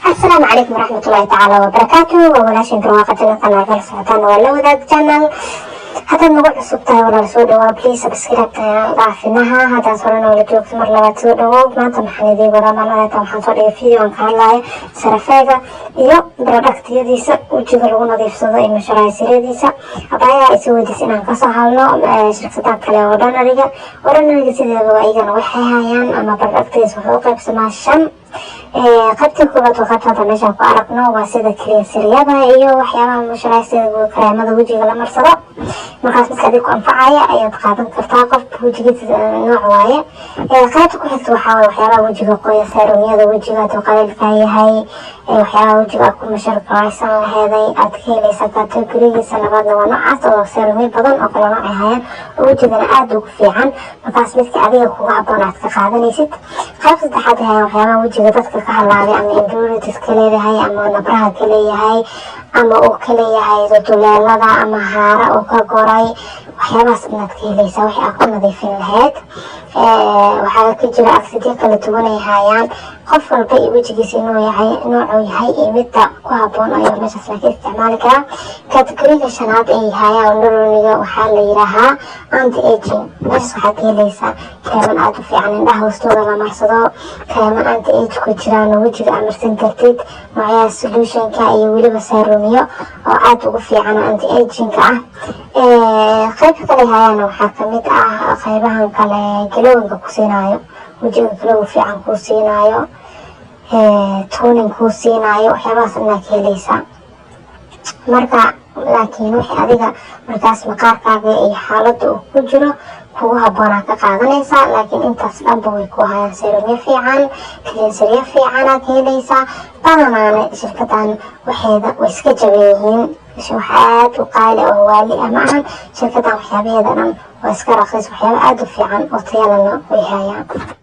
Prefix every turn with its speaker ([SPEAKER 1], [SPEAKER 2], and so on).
[SPEAKER 1] السلام عليكم ورحمة الله تعالى وبركاته. وولاشين كرواقتنا قناة سعتان ولا وذاك channel هذا نوع سبتها ولا سود وبليز سبسكرايب ضعفناها هذا صورنا ولا جوك مر لبعض سود وما تمحني ذي ورا ما تمحن صوري فيديو عن كهلاي سرفاجة يو برودكت يديسا وجهه لو نظيف صدق مشروع سيريديسا أبايا يسوي ديس إن قصها له شركة كلا ودنا سيدا وإيجان وحيايان أما برودكت يسوي بسمع الشم قبت الكوبات وقبت هذا مشان كأرقنا وسيدا كريم سريابها إيو وحياها مشروع سيدا كريم هذا وجهه لما رصده markaas marka adigu anfacaya ayaad qaadan kartaa qofka wajigiisa nooc waaye qaybta ku xigta waxaa waxyaabaha wajiga qoya seerumyada wajiga aad qalilka yahay waxyaabaha wajiga ku masharqaysan laheeday aad ka helaysaa kategorigiisa labaadna waa noocaas oo seerumyo badan oo kala nooc ahayaan wajigana aad ugu fiican markaas midka adiga kuga habboon aad ka qaadanaysid qaybta saddexaad waxyaabaha wajiga dadka ka halaabay ama impurities ka leedahay ama nabraha ka leeyahay ama uu ka leeyahay duleelada ama haara oo ka goray waxyaabahaas inaad ka helaysaa wixii aad ku nadiifin lahayd waxaa ka jira agsidiyo kala duwan ay hayaan qof walba iyo wejigiisa inuu yahay noocuu yahay iyo midda ku habboon ayuu meeshaas laga isticmaali karaa kategoriga shanaad ay hayaan nuruniga waxaa la yidhaahaa anti aging meeshaas waxaad ka helaysaa kreeman aad u fiican indhaha hoostooda la marsado kreeman anti age ku jiraan oo wejiga amarsan kartid noocyaha solutionka iyo weliba seerumiyo oo aad ugu fiican oo anti agingka ah qaybta kale hayaan waxaa kamid ah qaybahan kale galowga ku siinayo wejiga galow fiican ku siinayo toning ku siinayo waxyaabahaas inaad ka helaysaa marka laakiin wixii adiga markaas maqaarkaaga iyo xaaladda uu ku jiro kugu habboonaa ka qaadanaysaa laakiin intaas dhanba way ku hayaan seerumyo fiican kiliinsaryo fiicanaad ka helaysaa badanaana shirkadan waxeeda way iska jaban yihiin wax aad u qaali oo waali ah maahan shirkadan waxyaabaheeda dhan waa iska raqiis waxyaaba aad u fiican oo tayalana way hayaan.